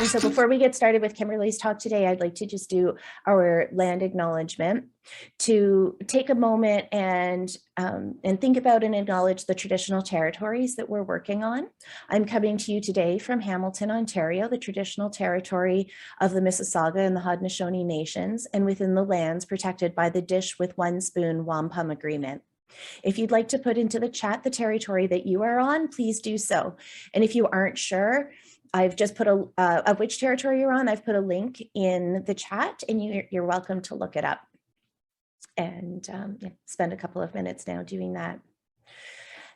And so before we get started with Kimberly's talk today, I'd like to just do our land acknowledgement, to take a moment and think about and acknowledge the traditional territories that we're working on. I'm coming to you today from Hamilton, Ontario, the traditional territory of the Mississauga and the Haudenosaunee Nations, and within the lands protected by the Dish with One Spoon Wampum Agreement. If you'd like to put into the chat the territory that you are on, please do so. And if you aren't sure, I've just put of which territory you're on, I've put a link in the chat, and you're welcome to look it up and spend a couple of minutes now doing that.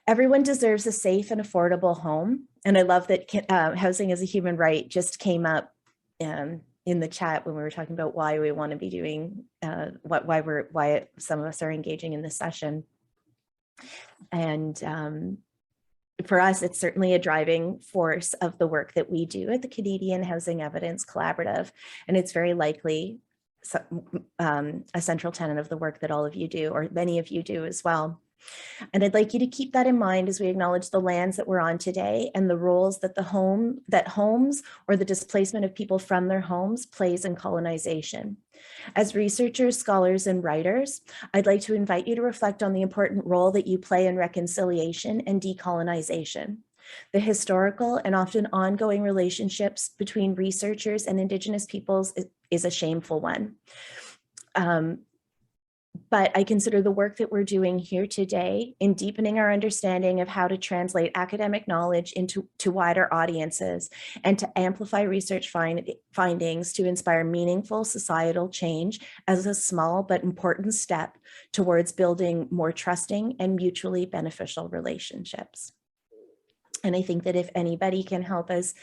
Everyone deserves a safe and affordable home. And I love that housing as a human right just came up in the chat when we were talking about why we want to be doing, why some of us are engaging in this session. And for us, it's certainly a driving force of the work that we do at the Canadian Housing Evidence Collaborative. And it's very likely a central tenet of the work that all of you do, or many of you do as well. And I'd like you to keep that in mind as we acknowledge the lands that we're on today and the roles that homes or the displacement of people from their homes plays in colonization. As researchers, scholars, and writers, I'd like to invite you to reflect on the important role that you play in reconciliation and decolonization. The historical and often ongoing relationships between researchers and Indigenous peoples is a shameful one. But I consider the work that we're doing here today in deepening our understanding of how to translate academic knowledge into wider audiences and to amplify research findings to inspire meaningful societal change as a small but important step towards building more trusting and mutually beneficial relationships. And I think that if anybody can help us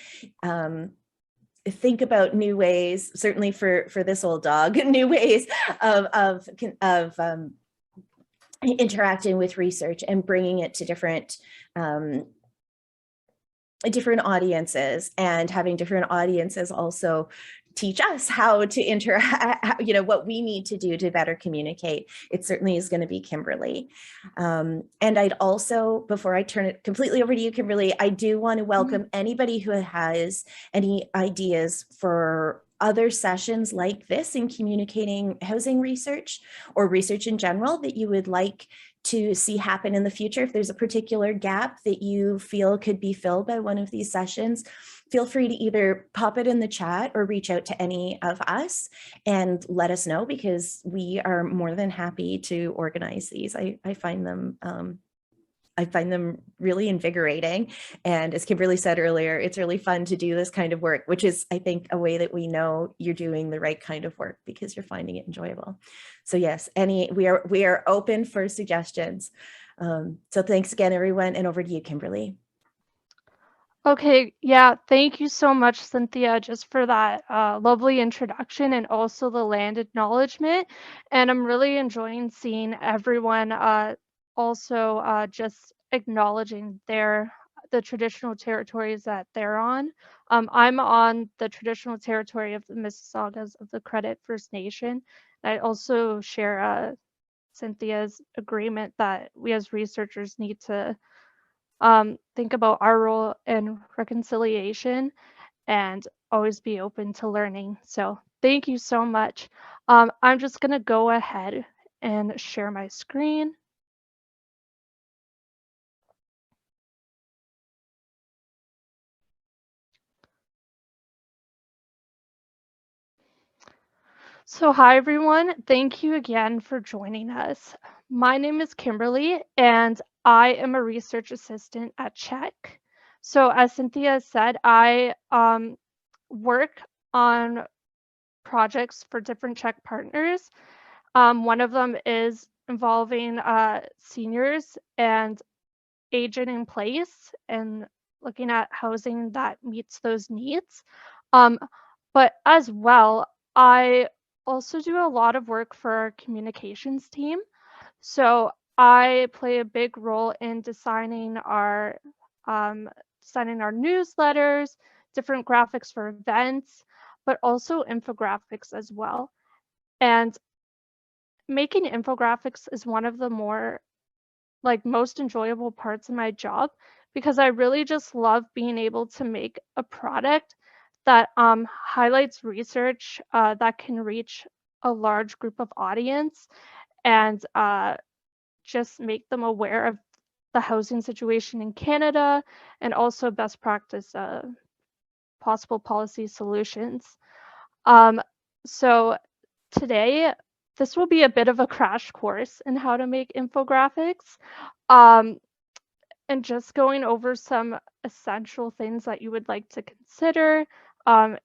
think about new ways, certainly for this old dog, new ways of interacting with research and bringing it to different audiences, and having different audiences also teach us how to interact, what we need to do to better communicate. It certainly is going to be Kimberly. And I'd also, before I turn it completely over to you, Kimberly, I do want to welcome anybody who has any ideas for other sessions like this in communicating housing research or research in general that you would like to see happen in the future. If there's a particular gap that you feel could be filled by one of these sessions, feel free to either pop it in the chat or reach out to any of us and let us know, because we are more than happy to organize these. I find them really invigorating. And as Kimberly said earlier, it's really fun to do this kind of work, which is, I think, a way that we know you're doing the right kind of work because you're finding it enjoyable. So yes, we are open for suggestions. So thanks again, everyone, and over to you, Kimberly. Okay, yeah, thank you so much, Cynthia, just for that lovely introduction and also the land acknowledgement. And I'm really enjoying seeing everyone also just acknowledging the traditional territories that they're on. I'm on the traditional territory of the Mississaugas of the Credit First Nation. I also share Cynthia's agreement that we as researchers need to think about our role in reconciliation and always be open to learning. So thank you so much. I'm just going to go ahead and share my screen. So hi, everyone. Thank you again for joining us. My name is Kimberly, and I am a research assistant at CHEC. So as Cynthia said, I work on projects for different CHEC partners. One of them is involving seniors and aging in place and looking at housing that meets those needs. But as well, I also do a lot of work for our communications team. So I play a big role in designing our newsletters, different graphics for events, but also infographics as well. And making infographics is one of the most enjoyable parts of my job, because I really just love being able to make a product that highlights research that can reach a large group of audience and just make them aware of the housing situation in Canada and also best practice possible policy solutions. So today, this will be a bit of a crash course in how to make infographics. And just going over some essential things that you would like to consider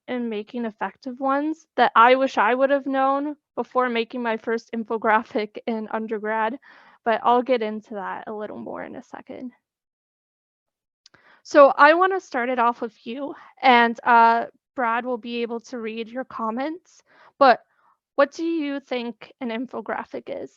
in making effective ones that I wish I would have known before making my first infographic in undergrad, but I'll get into that a little more in a second. So I want to start it off with you, and Brad will be able to read your comments, but what do you think an infographic is?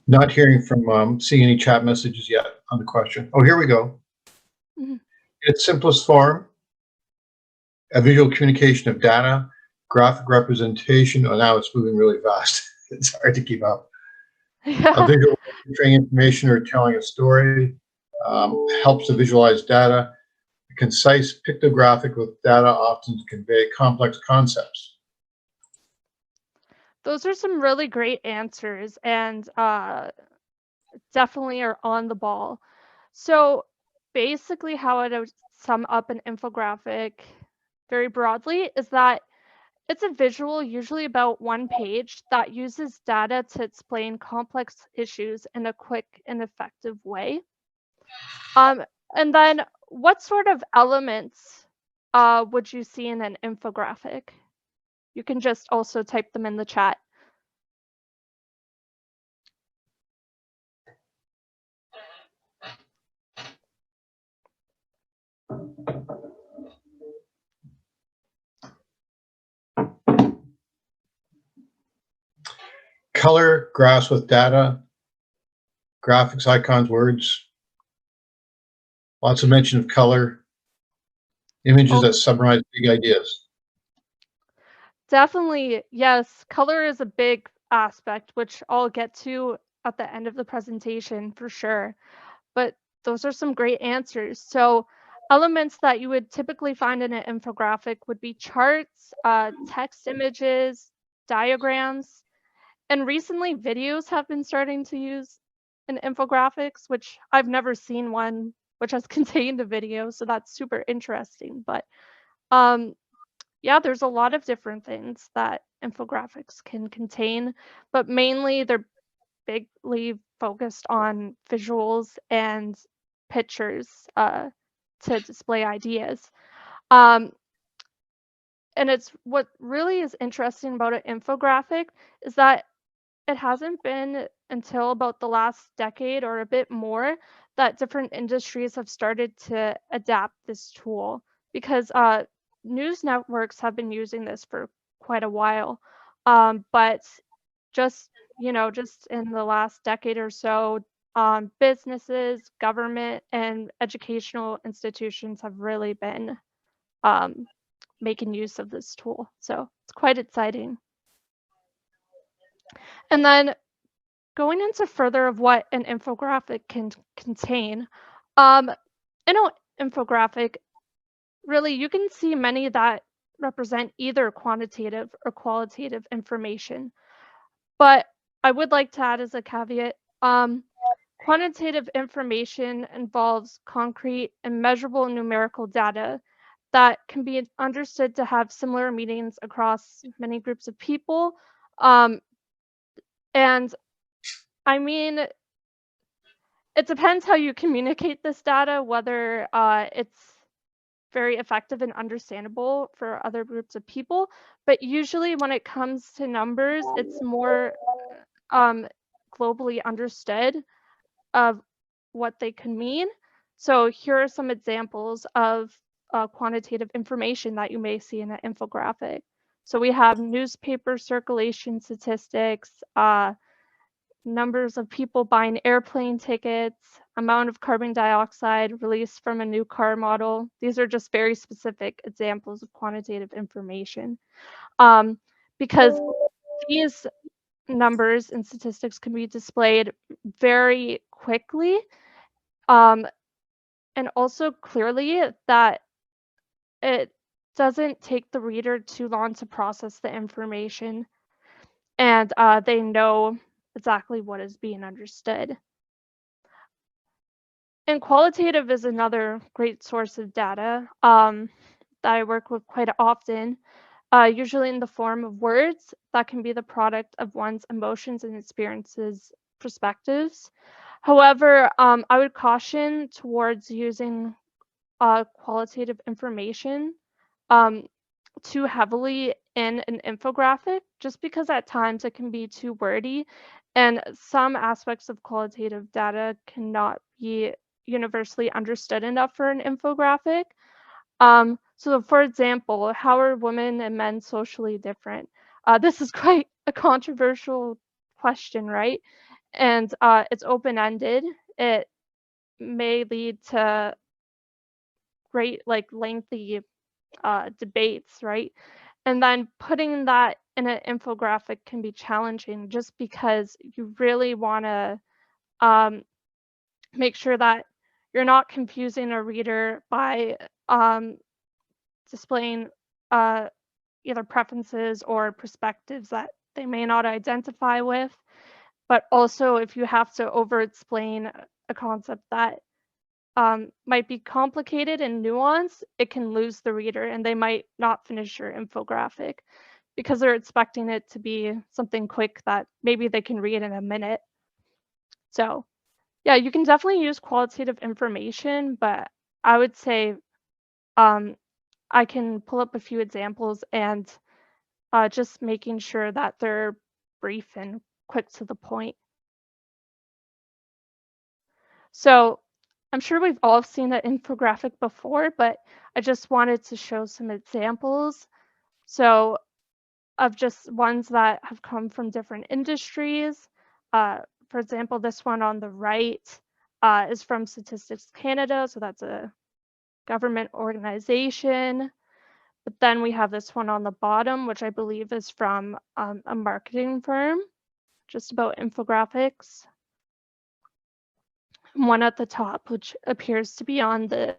Not hearing from, seeing any chat messages yet on the question. Oh, here we go. Mhm. In its simplest form, a visual communication of data, graphic representation. Oh, now it's moving really fast. It's hard to keep up. A Yeah. visual portraying information or telling a story, helps to visualize data. A concise pictographic with data often to convey complex concepts. Those are some really great answers and definitely are on the ball. So basically how I would sum up an infographic very broadly is that it's a visual, usually about one page, that uses data to explain complex issues in a quick and effective way. And then what sort of elements would you see in an infographic? You can just also type them in the chat. Color, graphs with data, graphics, icons, words. Lots of mention of color. Images that summarize big ideas. Definitely, yes. Color is a big aspect, which I'll get to at the end of the presentation for sure. But those are some great answers. So elements that you would typically find in an infographic would be charts, text images, diagrams, and recently videos have been starting to use in infographics, which I've never seen one which has contained a video, so that's super interesting. But yeah, there's a lot of different things that infographics can contain, but mainly they're bigly focused on visuals and pictures to display ideas. Um, and it's what really is interesting about an infographic is that it hasn't been until about the last decade or a bit more that different industries have started to adapt this tool because news networks have been using this for quite a while. But just, just in the last decade or so, businesses, government, and educational institutions have really been making use of this tool. So it's quite exciting. And then going into further of what an infographic can contain, in an infographic, really you can see many that represent either quantitative or qualitative information. But I would like to add as a caveat, quantitative information involves concrete and measurable numerical data that can be understood to have similar meanings across many groups of people. And I mean, it depends how you communicate this data, whether it's very effective and understandable for other groups of people. But usually when it comes to numbers, it's more globally understood of what they can mean. So here are some examples of quantitative information that you may see in an infographic. So we have newspaper circulation statistics, numbers of people buying airplane tickets, amount of carbon dioxide released from a new car model. These are just very specific examples of quantitative information. Because these numbers and statistics can be displayed very quickly, and also clearly, that it doesn't take the reader too long to process the information, and they know exactly what is being understood. And qualitative is another great source of data that I work with quite often, usually in the form of words that can be the product of one's emotions and experiences, perspectives. However, I would caution towards using qualitative information too heavily in an infographic, just because at times it can be too wordy, and some aspects of qualitative data cannot be universally understood enough for an infographic. So for example, how are women and men socially different? This is quite a controversial question, right? And it's open-ended. It may lead to great, like, lengthy debates, right? And then putting that in an infographic can be challenging, just because you really want to make sure that you're not confusing a reader by displaying either preferences or perspectives that they may not identify with. But also, if you have to over-explain a concept that might be complicated and nuanced, it can lose the reader and they might not finish your infographic because they're expecting it to be something quick that maybe they can read in a minute. So yeah, you can definitely use qualitative information, but I would say I can pull up a few examples, and just making sure that they're brief and quick to the point. So I'm sure we've all seen an infographic before, but I just wanted to show some examples. So of just ones that have come from different industries. For example, this one on the right is from Statistics Canada, so that's a government organization. But then we have this one on the bottom, which I believe is from a marketing firm, just about infographics. And one at the top, which appears to be on the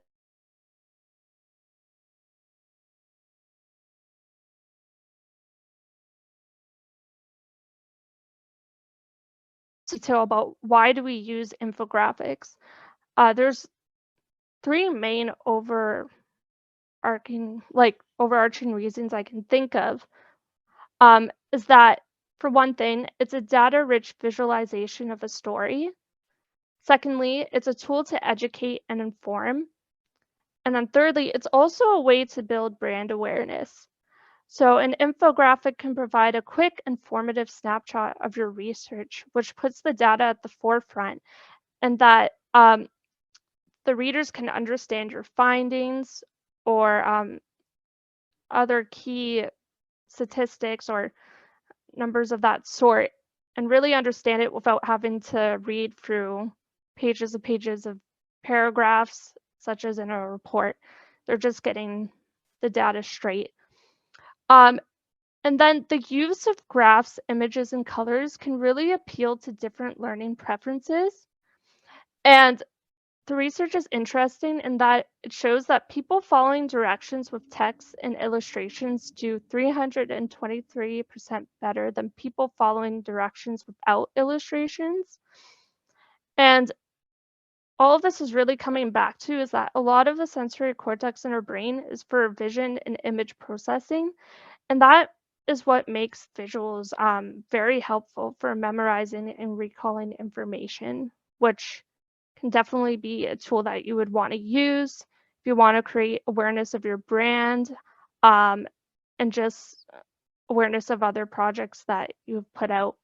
detail about why do we use infographics. There's three main overarching reasons I can think of. Is that, for one thing, it's a data-rich visualization of a story. Secondly, it's a tool to educate and inform. And then thirdly, it's also a way to build brand awareness. So an infographic can provide a quick, informative snapshot of your research, which puts the data at the forefront, and that the readers can understand your findings or other key statistics or numbers of that sort, and really understand it without having to read through pages and pages of paragraphs, such as in a report. They're just getting the data straight. And then the use of graphs, images, and colors can really appeal to different learning preferences. And the research is interesting in that it shows that people following directions with text and illustrations do 323% better than people following directions without illustrations. And all of this is really coming back to is that a lot of the sensory cortex in our brain is for vision and image processing. And that is what makes visuals very helpful for memorizing and recalling information, which can definitely be a tool that you would want to use if you want to create awareness of your brand, and just awareness of other projects that you've put out.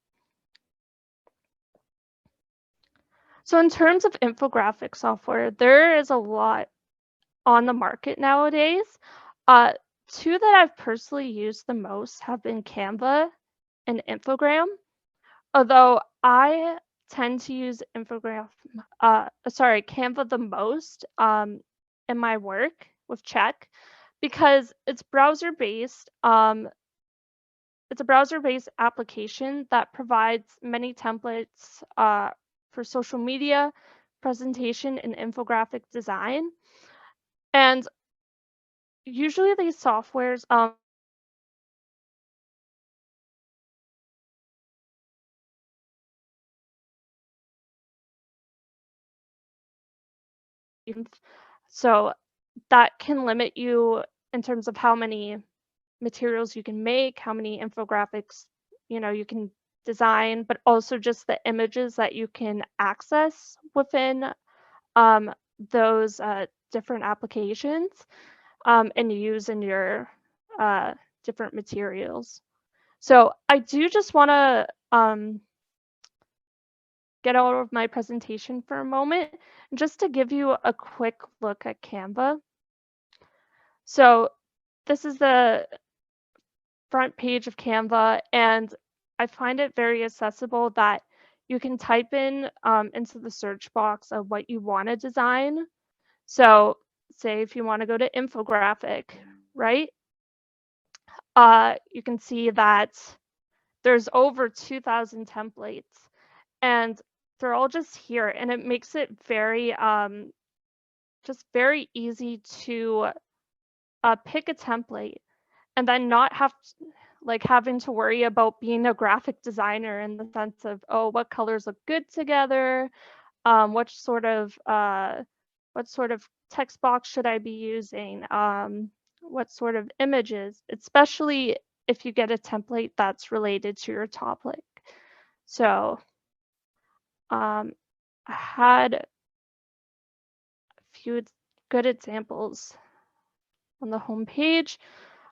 So in terms of infographic software, there is a lot on the market nowadays. Two that I've personally used the most have been Canva and Infogram. Although I tend to use Canva the most in my work with CHEC because it's browser-based. It's a browser-based application that provides many templates for social media, presentation, and infographic design. And usually these softwares so that can limit you in terms of how many materials you can make, how many infographics, you can design, but also just the images that you can access within those different applications and use in your different materials. So I do just want to get out of my presentation for a moment, just to give you a quick look at Canva. So this is the front page of Canva, and I find it very accessible that you can type in into the search box of what you want to design. So say if you want to go to infographic, right? You can see that there's over 2,000 templates, and they're all just here, and it makes it very just very easy to pick a template and then not have having to worry about being a graphic designer in the sense of, oh, what colors look good together, what sort of text box should I be using, what sort of images, especially if you get a template that's related to your topic. So I had a few good examples on the home page.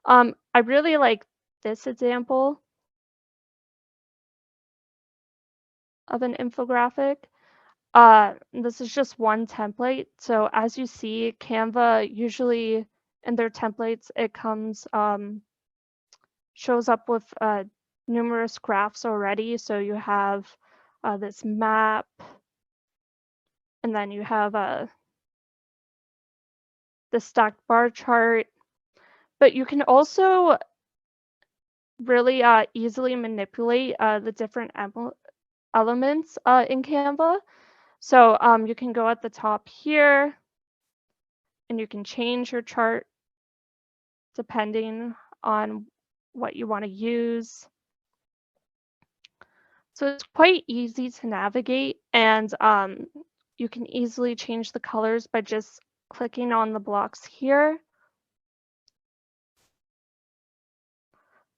I really like this example of an infographic. This is just one template. So as you see, Canva usually in their templates, it comes shows up with numerous graphs already. So you have this map, and then you have the stacked bar chart. But you can also really easily manipulate the different elements in Canva. So you can go at the top here, and you can change your chart depending on what you want to use. So it's quite easy to navigate, and you can easily change the colors by just clicking on the blocks here.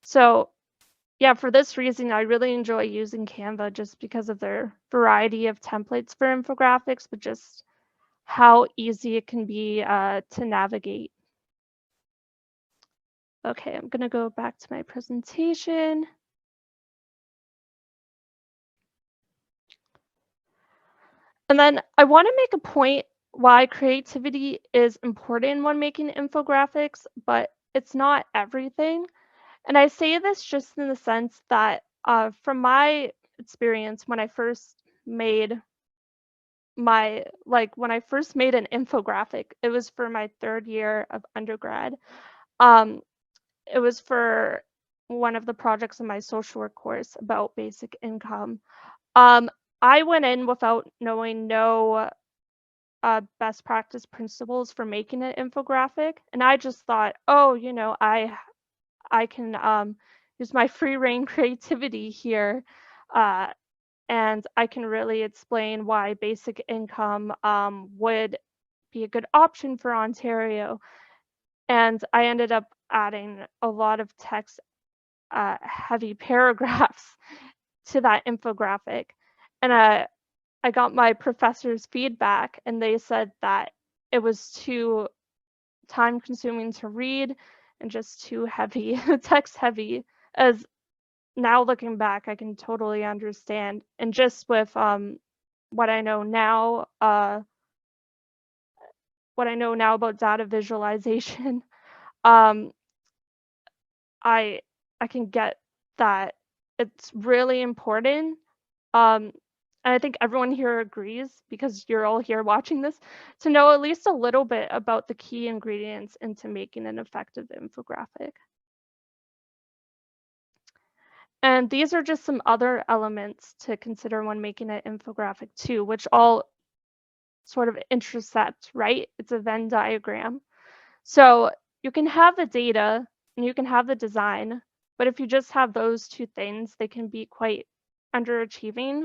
So yeah, for this reason, I really enjoy using Canva just because of their variety of templates for infographics, but just how easy it can be to navigate. Okay, I'm going to go back to my presentation. And then I want to make a point why creativity is important when making infographics, but it's not everything. And I say this just in the sense that from my experience, when I first made when I first made an infographic, it was for my 3rd year of undergrad. It was for one of the projects in my social work course about basic income. I went in without knowing no best practice principles for making an infographic, and I just thought, oh, I can use my free reign creativity here, and I can really explain why basic income would be a good option for Ontario. And I ended up adding a lot of text heavy paragraphs to that infographic. And I got my professor's feedback, and they said that it was too time consuming to read and just too heavy, text heavy. As now looking back, I can totally understand. And just with what I know now, about data visualization, I can get that it's really important and I think everyone here agrees because you're all here watching this, to know at least a little bit about the key ingredients into making an effective infographic. And these are just some other elements to consider when making an infographic too, which all sort of intersect, right? It's a Venn diagram. So you can have the data and you can have the design, but if you just have those two things, they can be quite underachieving.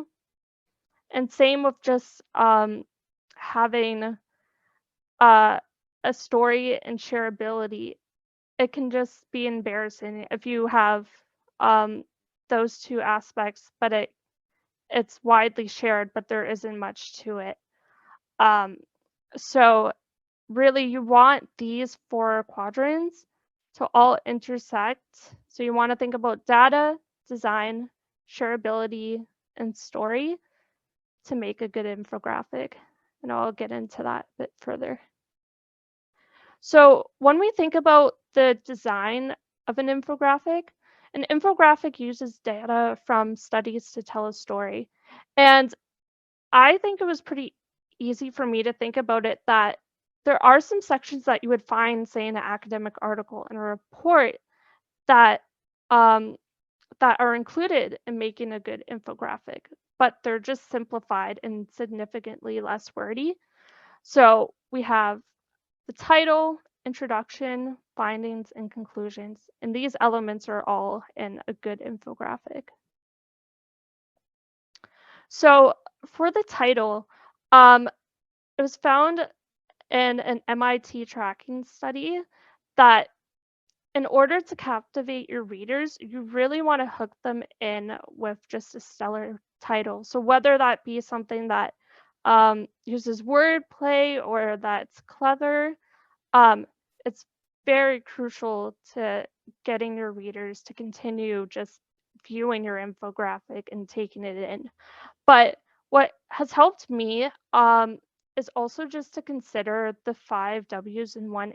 And same with just having a story and shareability. It can just be embarrassing if you have those two aspects, but it's widely shared, but there isn't much to it. So really, you want these 4 quadrants to all intersect. So you want to think about data, design, shareability, and story to make a good infographic. And I'll get into that a bit further. So when we think about the design of an infographic uses data from studies to tell a story. And I think it was pretty easy for me to think about it that there are some sections that you would find, say, in an academic article and a report that that are included in making a good infographic, but they're just simplified and significantly less wordy. So we have the title, introduction, findings, and conclusions, and these elements are all in a good infographic. So for the title, it was found in an MIT tracking study that in order to captivate your readers, you really want to hook them in with just a stellar title. So whether that be something that uses wordplay or that's clever, it's very crucial to getting your readers to continue just viewing your infographic and taking it in. But what has helped me is also just to consider the 5 W's and 1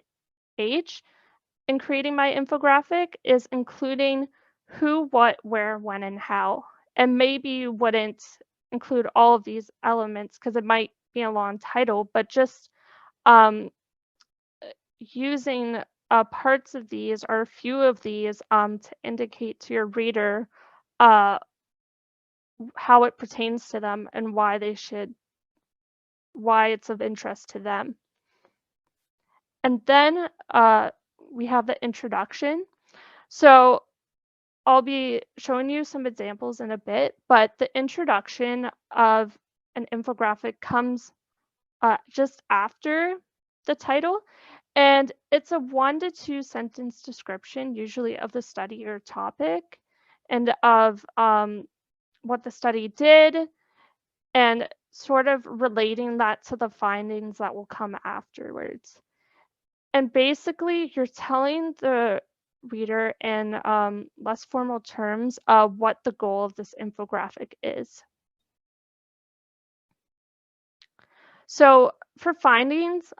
H in creating my infographic, is including who, what, where, when, and how. And maybe you wouldn't include all of these elements because it might be a long title, but just using parts of these or a few of these to indicate to your reader how it pertains to them and why it's of interest to them. And then we have the introduction. So I'll be showing you some examples in a bit, but the introduction of an infographic comes just after the title. And it's a 1 to 2 sentence description, usually of the study or topic, and of what the study did, and sort of relating that to the findings that will come afterwards. And basically, you're telling the reader in less formal terms what the goal of this infographic is. So for findings,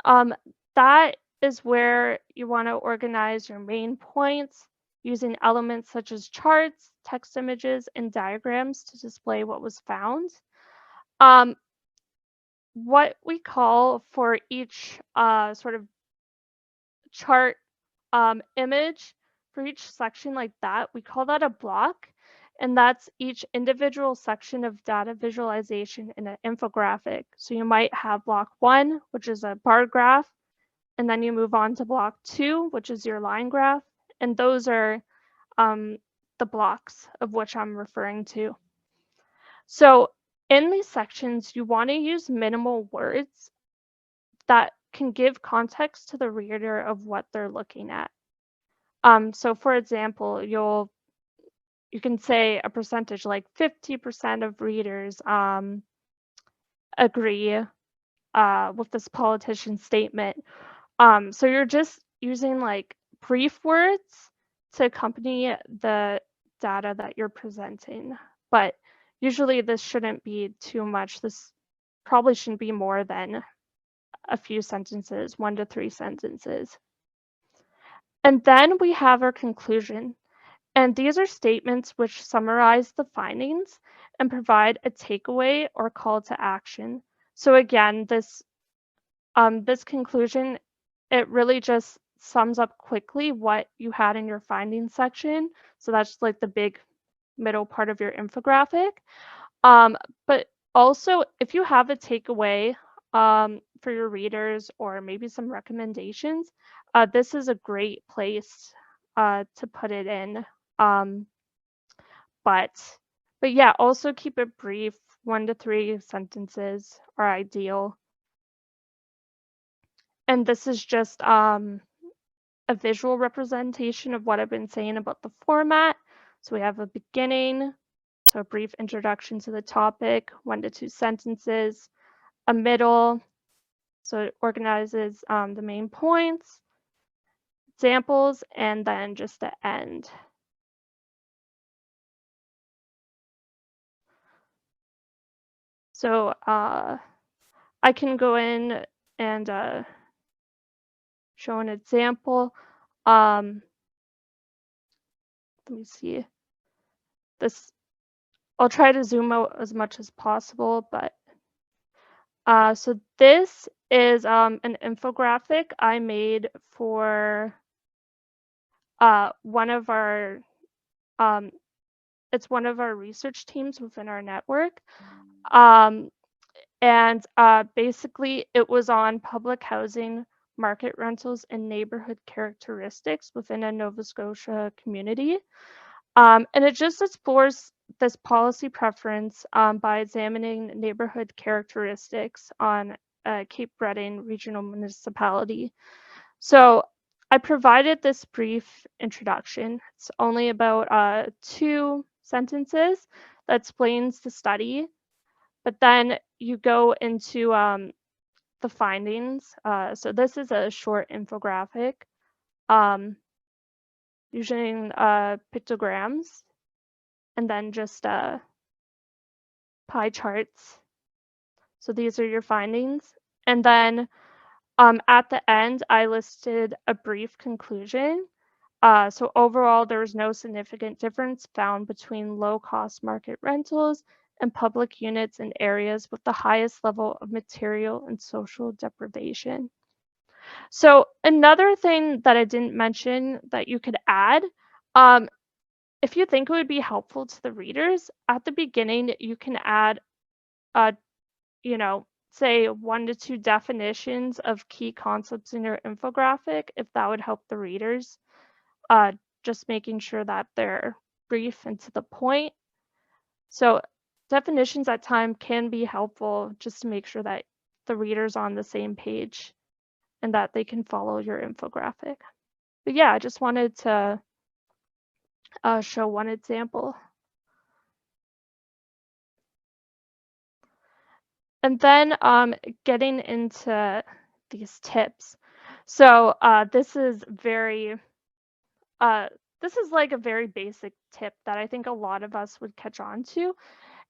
that is where you want to organize your main points using elements such as charts, text images, and diagrams to display what was found. What we call for each sort of chart image, for each section like that, we call that a block. And that's each individual section of data visualization in an infographic. So you might have block 1, which is a bar graph, and then you move on to block 2, which is your line graph. And those are the blocks of which I'm referring to. So in these sections, you want to use minimal words that can give context to the reader of what they're looking at. So for example, you can say a percentage like 50% of readers agree with this politician's statement. So you're just using like brief words to accompany the data that you're presenting. But usually this shouldn't be too much. This probably shouldn't be more than a few sentences, 1 to 3 sentences. And then we have our conclusion. And these are statements which summarize the findings and provide a takeaway or call to action. So again, this conclusion, it really just sums up quickly what you had in your findings section. So that's like the big middle part of your infographic. But also, if you have a takeaway for your readers or maybe some recommendations, this is a great place to put it in. But yeah, also keep it brief. 1 to 3 sentences are ideal. And this is just a visual representation of what I've been saying about the format. So we have a beginning, so a brief introduction to the topic, 1 to 2 sentences, a middle, so it organizes the main points, examples, and then just the end. So I can go in and show an example. Let me see. This, I'll try to zoom out as much as possible, but so this is an infographic I made for one of our it's one of our research teams within our network. And basically it was on public housing, market rentals, and neighborhood characteristics within a Nova Scotia community. And it just explores this policy preference by examining neighborhood characteristics on Cape Breton Regional Municipality. So I provided this brief introduction. It's only about 2 sentences that explains the study, but then you go into the findings. So this is a short infographic using pictograms and then just pie charts. So these are your findings. And then at the end, I listed a brief conclusion. So overall, there was no significant difference found between low-cost market rentals and public units in areas with the highest level of material and social deprivation. So another thing that I didn't mention that you could add, if you think it would be helpful to the readers, at the beginning, you can add, say 1 to 2 definitions of key concepts in your infographic, if that would help the readers. Just making sure that they're brief and to the point. So definitions at times can be helpful just to make sure that the reader's on the same page and that they can follow your infographic. But yeah, I just wanted to show one example. And then getting into these tips. So this is like a very basic tip that I think a lot of us would catch on to.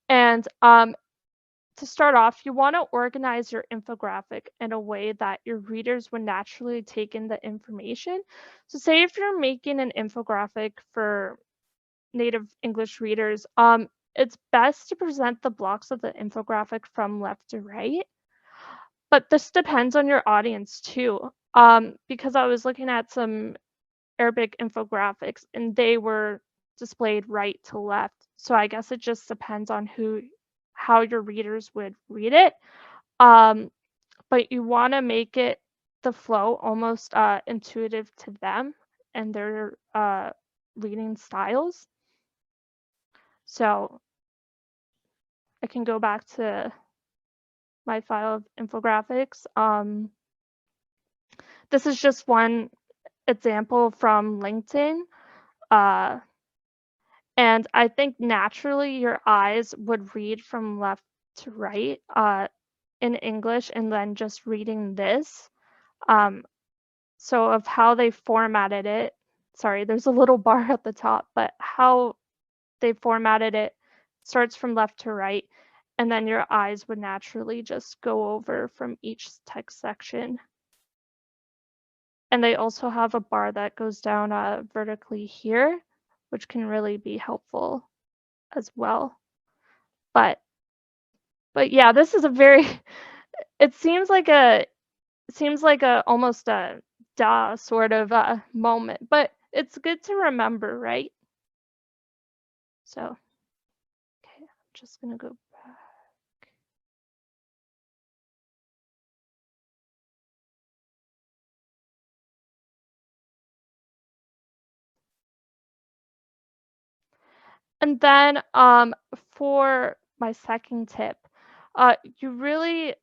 And to start off, you want to organize your infographic in a way that your readers would naturally take in the information. So say if you're making an infographic for native English readers, it's best to present the blocks of the infographic from left to right. But this depends on your audience too, because I was looking at some Arabic infographics and they were displayed right to left. So I guess it just depends on how your readers would read it. But you want to make it the flow almost intuitive to them and their reading styles. So I can go back to my file of infographics. This is just one example from LinkedIn. And I think naturally your eyes would read from left to right in English and then just reading this. So of how they formatted it, sorry, there's a little bar at the top, but how they formatted it starts from left to right, and then your eyes would naturally just go over from each text section. And they also have a bar that goes down vertically here, which can really be helpful as well. But yeah, this is a very it seems like a almost a duh sort of moment, but it's good to remember, right? So, okay, I'm just gonna go back. And then for my second tip, you really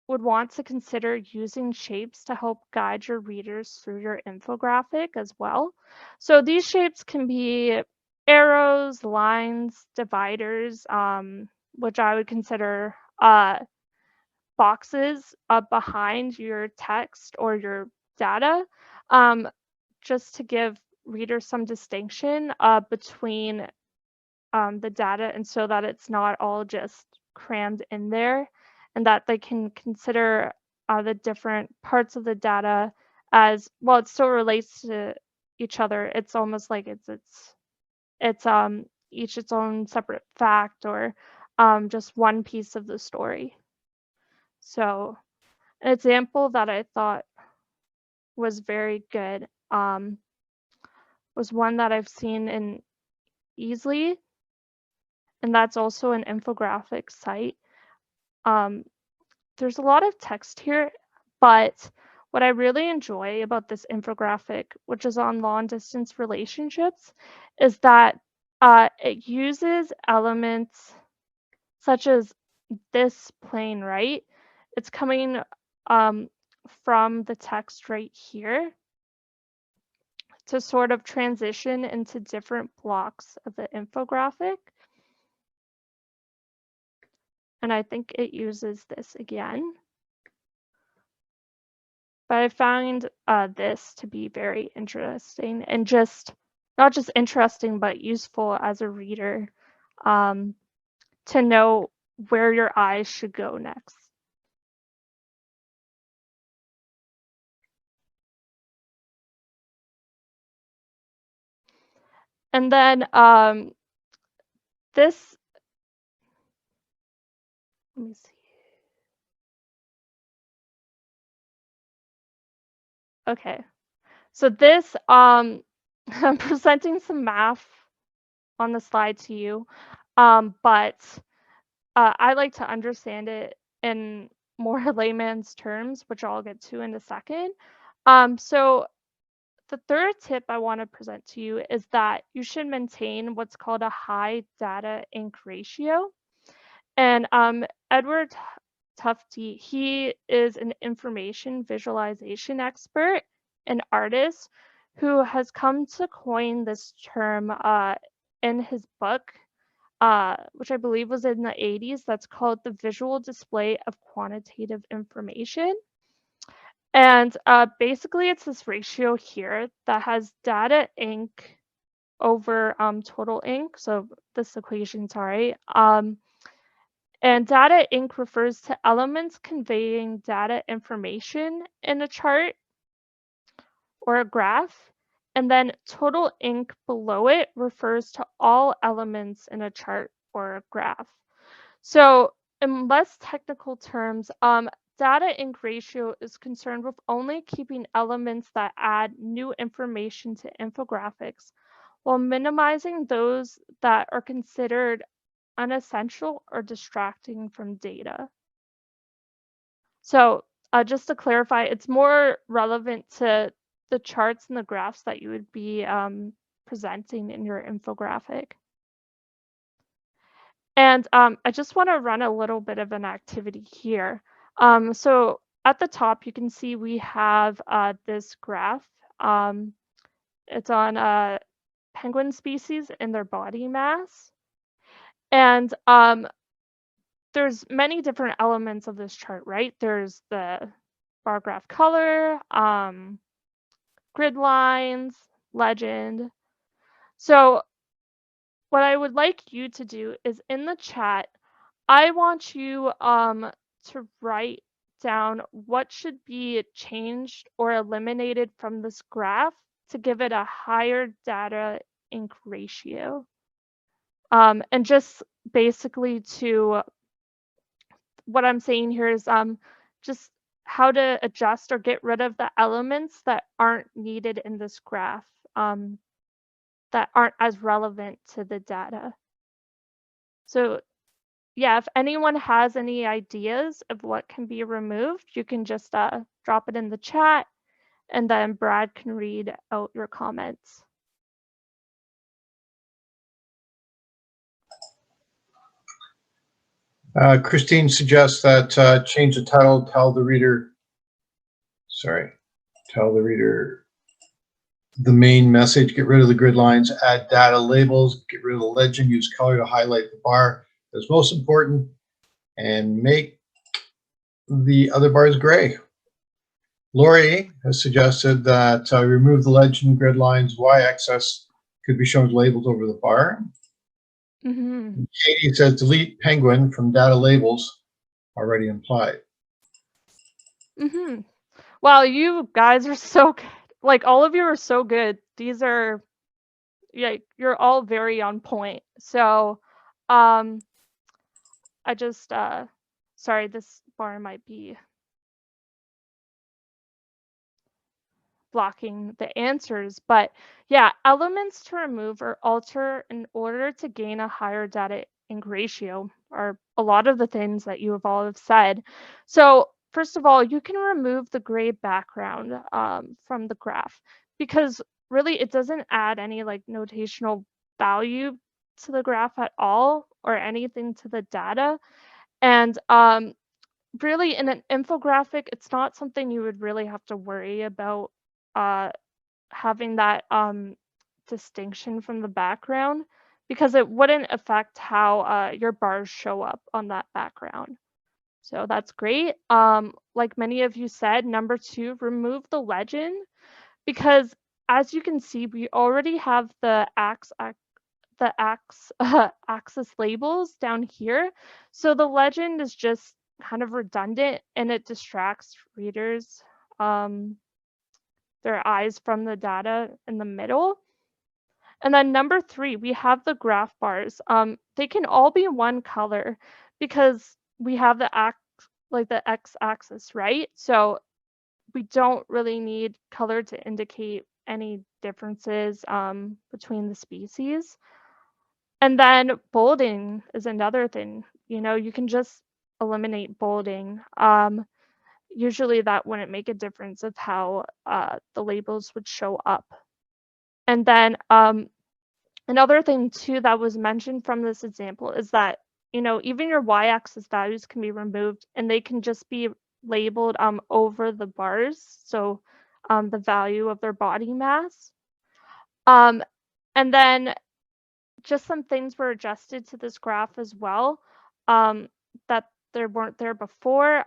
would want to consider using shapes to help guide your readers through your infographic as well. So these shapes can be arrows, lines, dividers, which I would consider boxes behind your text or your data, just to give readers some distinction between the data, and so that it's not all just crammed in there, and that they can consider the different parts of the data as well. It still relates to each other. It's almost like it's each its own separate fact, or just one piece of the story. So an example that I thought was very good was one that I've seen in Easily, and that's also an infographic site. There's a lot of text here, but what I really enjoy about this infographic, which is on long distance relationships, is that it uses elements such as this plane, right? It's coming from the text right here to sort of transition into different blocks of the infographic. And I think it uses this again. But I found this to be very interesting, and just not just interesting, but useful as a reader to know where your eyes should go next. And then this, let me see. Okay, so this, I'm presenting some math on the slide to you, but I like to understand it in more layman's terms, which I'll get to in a second. So the third tip I want to present to you is that you should maintain what's called a high data ink ratio. And Edward Tufte, he is an information visualization expert, an artist who has come to coin this term in his book, which I believe was in the 80s, that's called The Visual Display of Quantitative Information. And basically, it's this ratio here that has data ink over total ink. So this equation, sorry. And data ink refers to elements conveying data information in a chart or a graph. And then total ink below it refers to all elements in a chart or a graph. So in less technical terms, data ink ratio is concerned with only keeping elements that add new information to infographics, while minimizing those that are considered unessential or distracting from data. So just to clarify, it's more relevant to the charts and the graphs that you would be presenting in your infographic. And I just want to run a little bit of an activity here. So at the top, you can see we have this graph. It's on penguin species and their body mass. And there's many different elements of this chart, right? There's the bar graph color, grid lines, legend. So what I would like you to do is in the chat, I want you to write down what should be changed or eliminated from this graph to give it a higher data ink ratio. And just basically to what I'm saying here is just how to adjust or get rid of the elements that aren't needed in this graph, that aren't as relevant to the data. So yeah, if anyone has any ideas of what can be removed, you can just drop it in the chat, and then Brad can read out your comments. Christine suggests that change the title, tell the reader the main message, get rid of the grid lines, add data labels, get rid of the legend, use color to highlight the bar that's most important, and make the other bars gray. Lori has suggested that remove the legend, grid lines, y-axis could be shown as labels over the bar. Mm-hmm. Katie says delete penguin from data labels already implied. Mm-hmm. Wow, you guys are so good. Like, all of you are so good. These are, yeah, you're all very on point. So, I just, sorry, this bar might be blocking the answers, but yeah, elements to remove or alter in order to gain a higher data ink ratio are a lot of the things that you have all have said. So first of all, you can remove the gray background from the graph, because really it doesn't add any like notational value to the graph at all or anything to the data. And really in an infographic, it's not something you would really have to worry about having that distinction from the background, because it wouldn't affect how your bars show up on that background. So that's great. Like many of you said, number 2, remove the legend, because as you can see, we already have the axis labels down here. So the legend is just kind of redundant and it distracts readers, their eyes from the data in the middle. And then number 3, we have the graph bars. They can all be one color because we have the x-axis, right? So we don't really need color to indicate any differences between the species. And then bolding is another thing. You know, you can just eliminate bolding. Usually that wouldn't make a difference of how the labels would show up. And then another thing too that was mentioned from this example is that, you know, even your y-axis values can be removed and they can just be labeled over the bars, so the value of their body mass. And then just some things were adjusted to this graph as well that there weren't there before.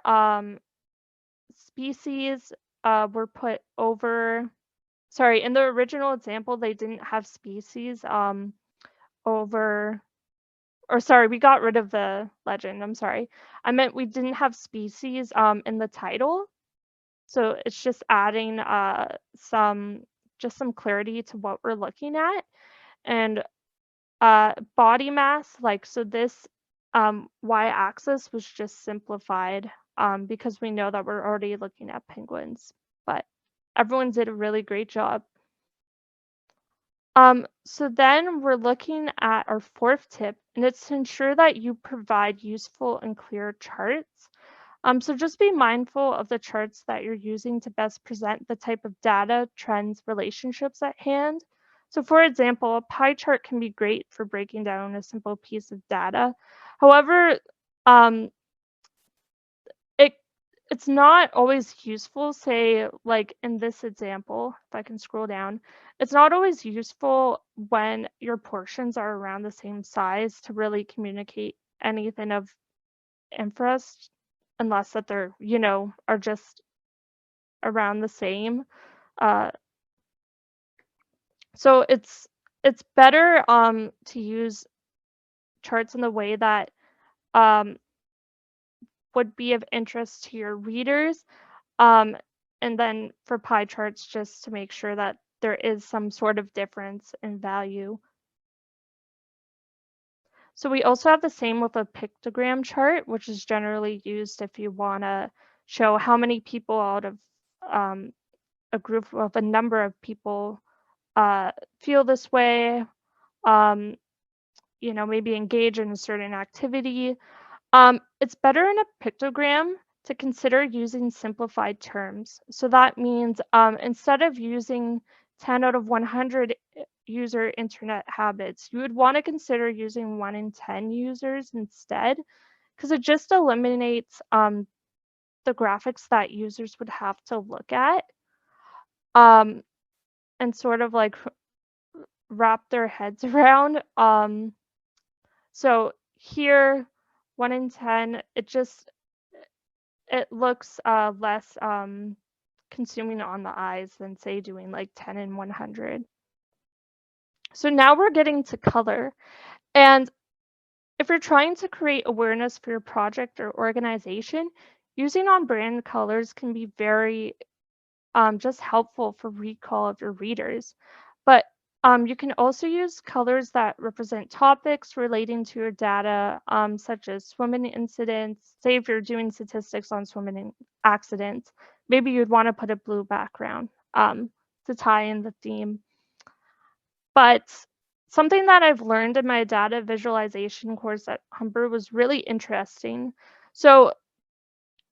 Species were put over, sorry, in the original example, they didn't have species over, or sorry, we got rid of the legend. I'm sorry. I meant we didn't have species in the title. So it's just adding some clarity to what we're looking at. And body mass, like, so this y-axis was just simplified because we know that we're already looking at penguins, but everyone did a really great job. So then we're looking at our 4th tip, and it's to ensure that you provide useful and clear charts. So just be mindful of the charts that you're using to best present the type of data, trends, relationships at hand. So for example, a pie chart can be great for breaking down a simple piece of data. However, it's not always useful, say like in this example, if I can scroll down, it's not always useful when your portions are around the same size to really communicate anything of interest, unless that they're, you know, are just around the same. So it's better to use charts in the way that would be of interest to your readers. And then for pie charts, just to make sure that there is some sort of difference in value. So we also have the same with a pictogram chart, which is generally used if you want to show how many people out of a group of a number of people feel this way, maybe engage in a certain activity. It's better in a pictogram to consider using simplified terms. So that means instead of using 10 out of 100 user internet habits, you would want to consider using 1 in 10 users instead, because it just eliminates the graphics that users would have to look at and sort of like wrap their heads around. So here, 1 in 10, it looks less consuming on the eyes than say doing like 10 in 100. So now we're getting to color. And if you're trying to create awareness for your project or organization, using on-brand colors can be very just helpful for recall of your readers. But you can also use colors that represent topics relating to your data, such as swimming incidents. Say if you're doing statistics on swimming accidents, maybe you'd want to put a blue background to tie in the theme. But something that I've learned in my data visualization course at Humber was really interesting. So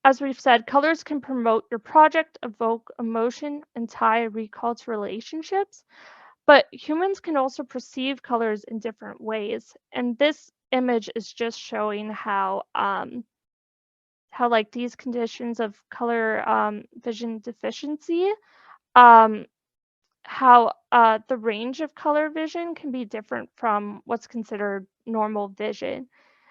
as we've said, colors can promote your project, evoke emotion, and tie recall to relationships. But humans can also perceive colors in different ways. And this image is just showing how like these conditions of color vision deficiency, how the range of color vision can be different from what's considered normal vision.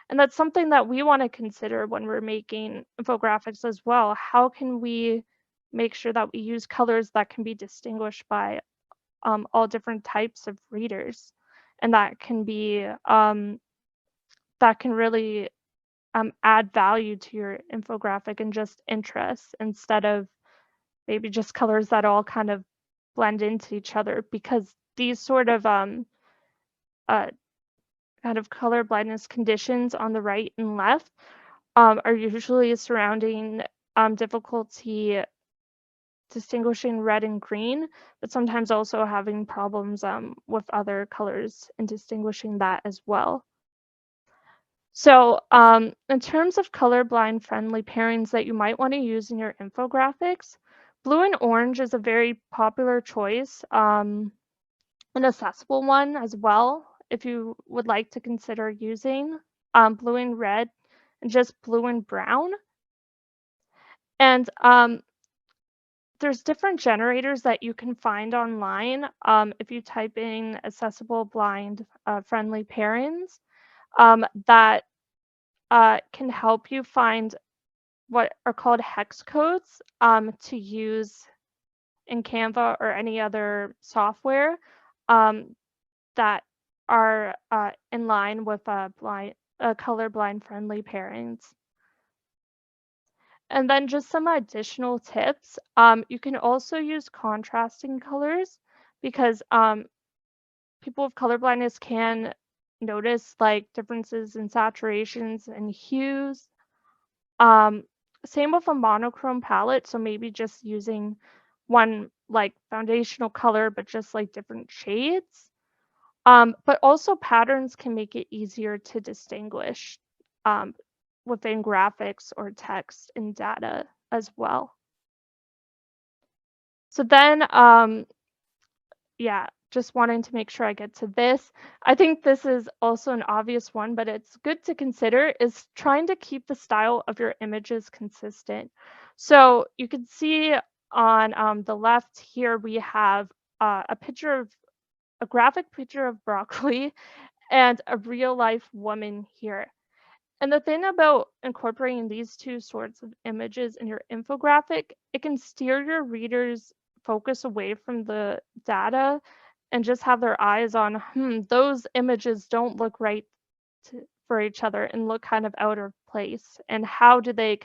And that's something that we want to consider when we're making infographics as well. How can we make sure that we use colors that can be distinguished by all different types of readers, and that can be that can really add value to your infographic and just interest instead of maybe just colors that all kind of blend into each other, because these sort of kind of color blindness conditions on the right and left are usually surrounding difficulty distinguishing red and green, but sometimes also having problems with other colors and distinguishing that as well. So in terms of colorblind friendly pairings that you might want to use in your infographics, blue and orange is a very popular choice, an accessible one as well, if you would like to consider using blue and red and just blue and brown. And there's different generators that you can find online if you type in accessible blind friendly pairings that can help you find what are called hex codes to use in Canva or any other software that are in line with colorblind friendly pairings. And then just some additional tips. You can also use contrasting colors because people with colorblindness can notice like differences in saturations and hues. Same with a monochrome palette. So maybe just using one like foundational color, but just like different shades. But also patterns can make it easier to distinguish within graphics or text and data as well. So then, yeah, just wanting to make sure I get to this. I think this is also an obvious one, but it's good to consider is trying to keep the style of your images consistent. So you can see on the left here, we have a graphic picture of broccoli and a real life woman here. And the thing about incorporating these two sorts of images in your infographic, it can steer your readers' focus away from the data and just have their eyes on, those images don't look right for each other and look kind of out of place. And how do they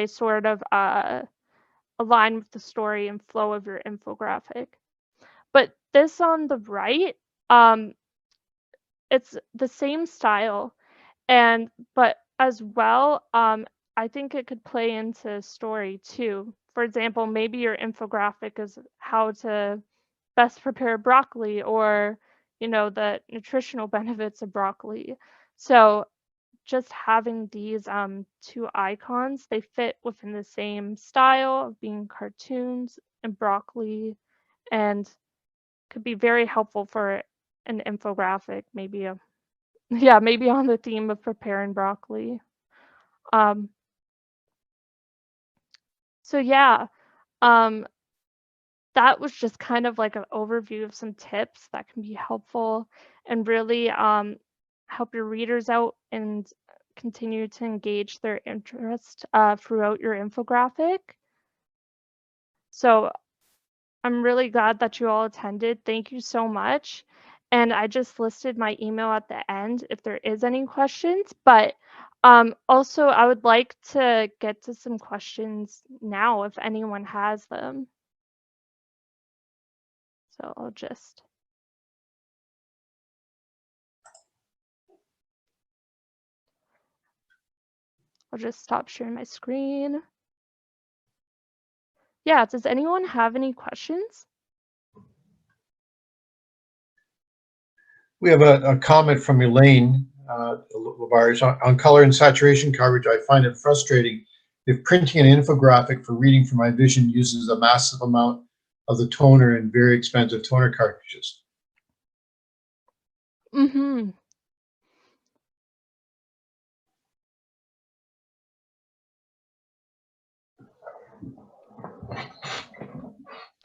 sort of align with the story and flow of your infographic. But this on the right, it's the same style, but as well, I think it could play into story too. For example, maybe your infographic is how to best prepare broccoli, or the nutritional benefits of broccoli. So just having these two icons, they fit within the same style of being cartoons and broccoli, and could be very helpful for an infographic, maybe maybe on the theme of preparing broccoli. So yeah, um, that was just kind of like an overview of some tips that can be helpful and really help your readers out and continue to engage their interest throughout your infographic. So I'm really glad that you all attended. Thank you so much. And I just listed my email at the end if there is any questions, but also I would like to get to some questions now if anyone has them. So I'll just stop sharing my screen. Yeah, does anyone have any questions? We have a comment from Elaine Lavars on color and saturation coverage. I find it frustrating if printing an infographic for reading from my vision uses a massive amount of the toner and very expensive toner cartridges. Mm-hmm.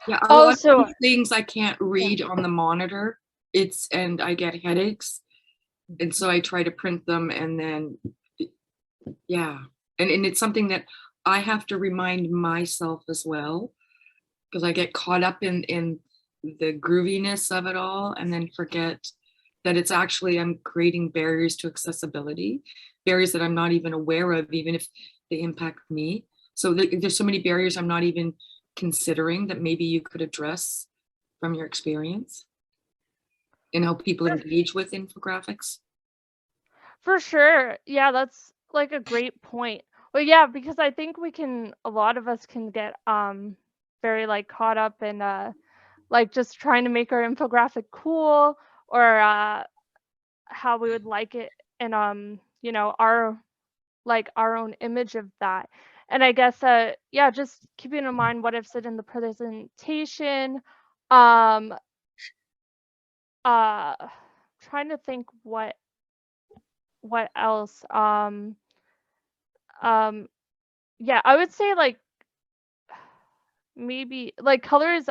Yeah, a lot of these things I can't read on the monitor. And I get headaches. And so I try to print them, and then, yeah. And it's something that I have to remind myself as well, because I get caught up in the grooviness of it all and then forget that it's actually, I'm creating barriers to accessibility, barriers that I'm not even aware of, even if they impact me. So there's so many barriers I'm not even considering that maybe you could address from your experience and how people engage with infographics. For sure. Yeah, that's like a great point. Well, yeah, because I think a lot of us can get very like caught up in like just trying to make our infographic cool, or how we would like it, and our own image of that. And I guess yeah, just keeping in mind what I've said in the presentation. Trying to think what else. Yeah, I would say like maybe like colors,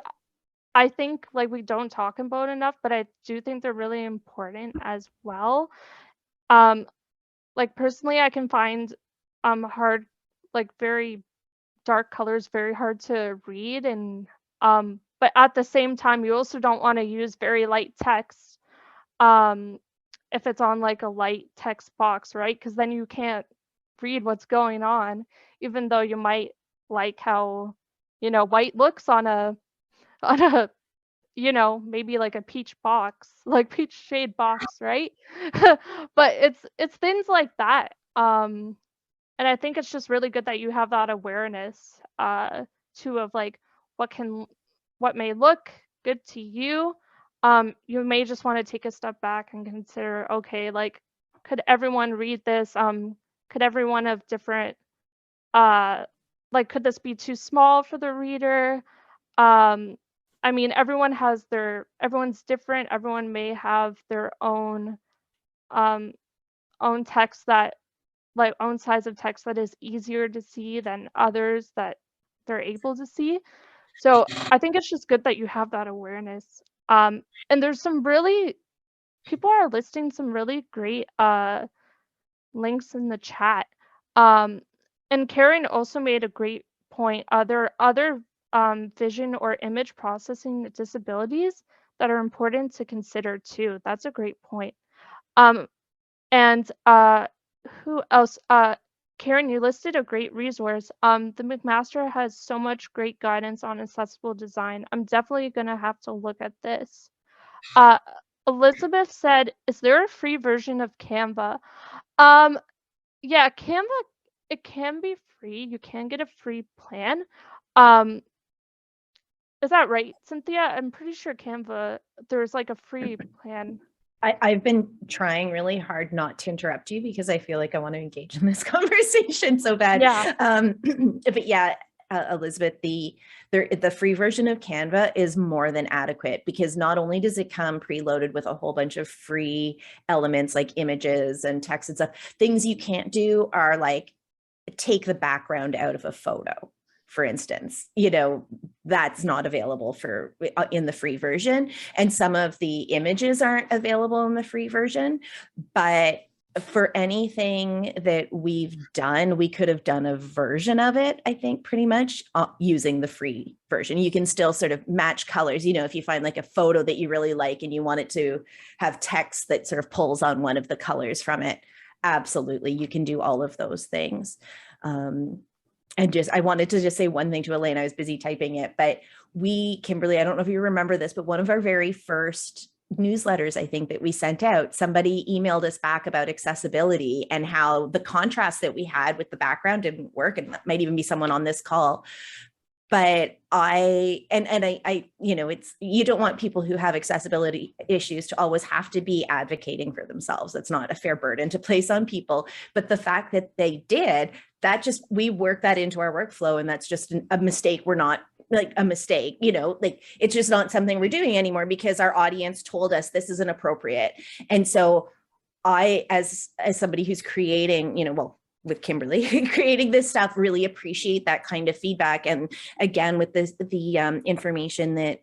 I think like we don't talk about enough, but I do think they're really important as well. Like personally, I can find hard, like very dark colors very hard to read, and but at the same time you also don't want to use very light text if it's on like a light text box, right? Because then you can't read what's going on, even though you might like how white looks on a maybe like a peach box, like peach shade box, right? But it's things like that. And I think it's just really good that you have that awareness too, of like what may look good to you. You may just want to take a step back and consider, okay, like could everyone read this? Could everyone have different like could this be too small for the reader? I mean, everyone's different. Everyone may have their own text that like own size of text that is easier to see than others that they're able to see. So I think it's just good that you have that awareness. And there's people are listing some really great links in the chat. And Karen also made a great point. There are other vision or image processing disabilities that are important to consider too. That's a great point. And who else? Karen, you listed a great resource. The McMaster has so much great guidance on accessible design. I'm definitely gonna have to look at this. Uh, Elizabeth said, "Is there a free version of Canva?" Um, yeah, Canva, it can be free. You can get a free plan. Um, is that right, Cynthia? I'm pretty sure Canva, there's like a free plan. I've been trying really hard not to interrupt you because I feel like I want to engage in this conversation so bad. Yeah. But yeah, Elizabeth, the free version of Canva is more than adequate, because not only does it come preloaded with a whole bunch of free elements like images and text and stuff, things you can't do are like take the background out of a photo, for instance. That's not available for in the free version, and some of the images aren't available in the free version. But for anything that we've done, we could have done a version of it, I think, pretty much using the free version. You can still sort of match colors. If you find like a photo that you really like and you want it to have text that sort of pulls on one of the colors from it, absolutely, you can do all of those things. And I wanted to just say one thing to Elaine. I was busy typing it, but Kimberly, I don't know if you remember this, but one of our very first newsletters, I think, that we sent out, somebody emailed us back about accessibility and how the contrast that we had with the background didn't work. And that might even be someone on this call. But I it's, you don't want people who have accessibility issues to always have to be advocating for themselves. That's not a fair burden to place on people. But the fact that they did, we work that into our workflow, and that's just a mistake. We're not like a mistake, like it's just not something we're doing anymore because our audience told us this isn't appropriate. And so I, as somebody who's creating, with Kimberly creating this stuff, really appreciate that kind of feedback. And again, with the information that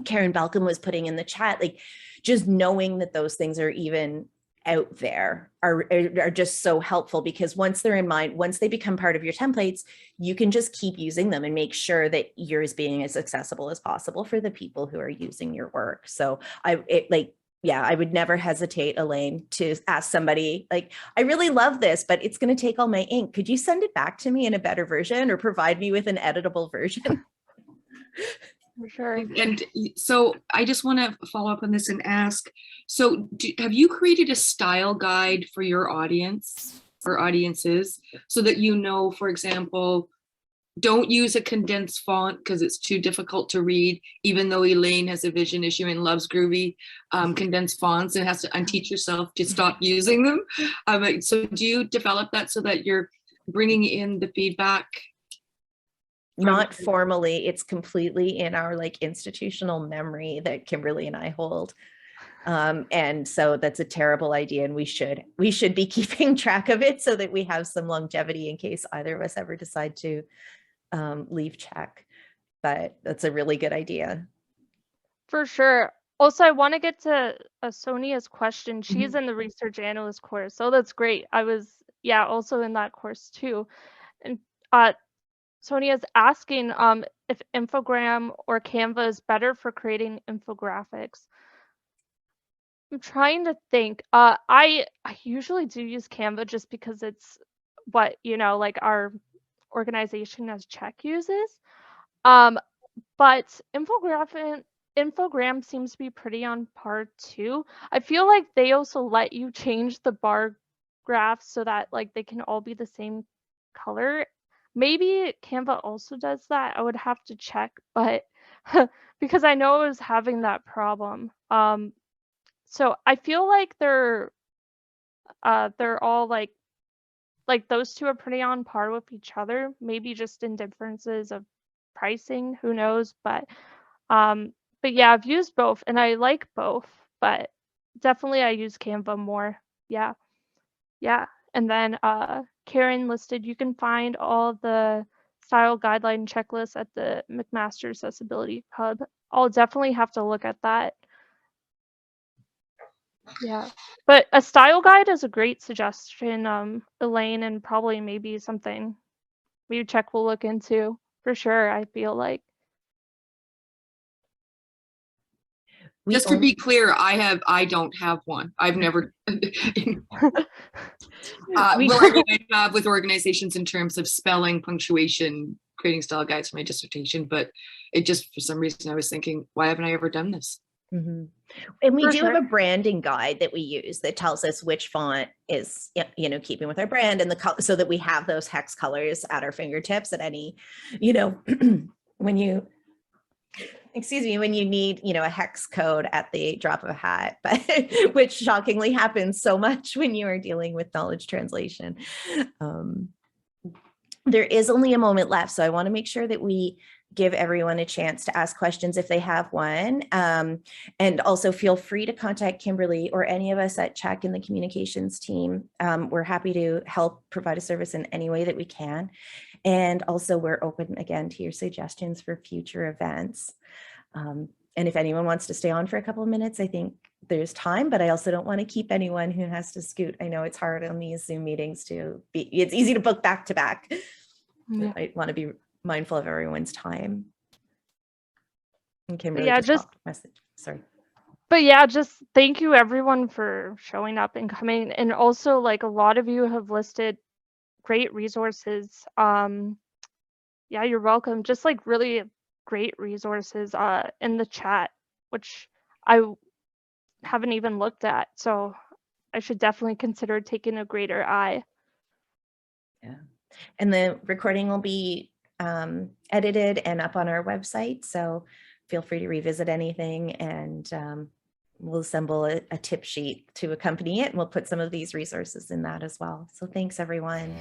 Karen Balcom was putting in the chat, like just knowing that those things are even out there are just so helpful, because once they're in mind, once they become part of your templates, you can just keep using them and make sure that yours being as accessible as possible for the people who are using your work. So I would never hesitate, Elaine, to ask somebody like, I really love this, but it's going to take all my ink. Could you send it back to me in a better version or provide me with an editable version? For sure. And so I just want to follow up on this and ask, so have you created a style guide for your audience or audiences so that, for example, don't use a condensed font because it's too difficult to read, even though Elaine has a vision issue and loves groovy condensed fonts and has to unteach yourself to stop using them. So do you develop that so that you're bringing in the feedback? Not formally. It's completely in our institutional memory that Kimberly and I hold. And so that's a terrible idea, and we should be keeping track of it so that we have some longevity in case either of us ever decide to leave CHEC. But that's a really good idea. For sure. Also, I want to get to Sonia's question. She's in the research analyst course, so that's great. I was, also in that course too. And Sonia's asking if Infogram or Canva is better for creating infographics. I'm trying to think. I usually do use Canva just because it's what, like our organization as CHEC uses. But Infogram seems to be pretty on par too. I feel like they also let you change the bar graphs so that they can all be the same color. Maybe Canva also does that. I would have to check, but because I know I was having that problem. So I feel like they're all like those two are pretty on par with each other. Maybe just in differences of pricing, who knows? But yeah, I've used both and I like both, but definitely I use Canva more. Yeah. And then Karen listed, you can find all the style guideline checklists at the McMaster Accessibility Hub. I'll definitely have to look at that. Yeah, but a style guide is a great suggestion, Elaine, and probably maybe something maybe CHEC will look into for sure, I feel like. We Just to be clear, I don't have one. I've never. I have with organizations in terms of spelling, punctuation, creating style guides for my dissertation, but it just, for some reason, I was thinking, why haven't I ever done this? And we do have a branding guide that we use that tells us which font is, keeping with our brand, and the color, so that we have those hex colors at our fingertips at any, when you need, a hex code at the drop of a hat, but which shockingly happens so much when you are dealing with knowledge translation. There is only a moment left, so I want to make sure that we give everyone a chance to ask questions if they have one. And also feel free to contact Kimberly or any of us at CHEC in the communications team. We're happy to help provide a service in any way that we can. And also we're open again to your suggestions for future events. And if anyone wants to stay on for a couple of minutes, I think there's time, but I also don't want to keep anyone who has to scoot. I know it's hard on these Zoom meetings it's easy to book back to back. Yeah. I want to be mindful of everyone's time. And Kimberly sorry. But yeah, just thank you everyone for showing up and coming. And also, like, a lot of you have listed great resources. Yeah, you're welcome. Just like really great resources in the chat, which I haven't even looked at. So I should definitely consider taking a greater eye. Yeah. And the recording will be edited and up on our website. So feel free to revisit anything, and we'll assemble a tip sheet to accompany it. And we'll put some of these resources in that as well. So thanks, everyone.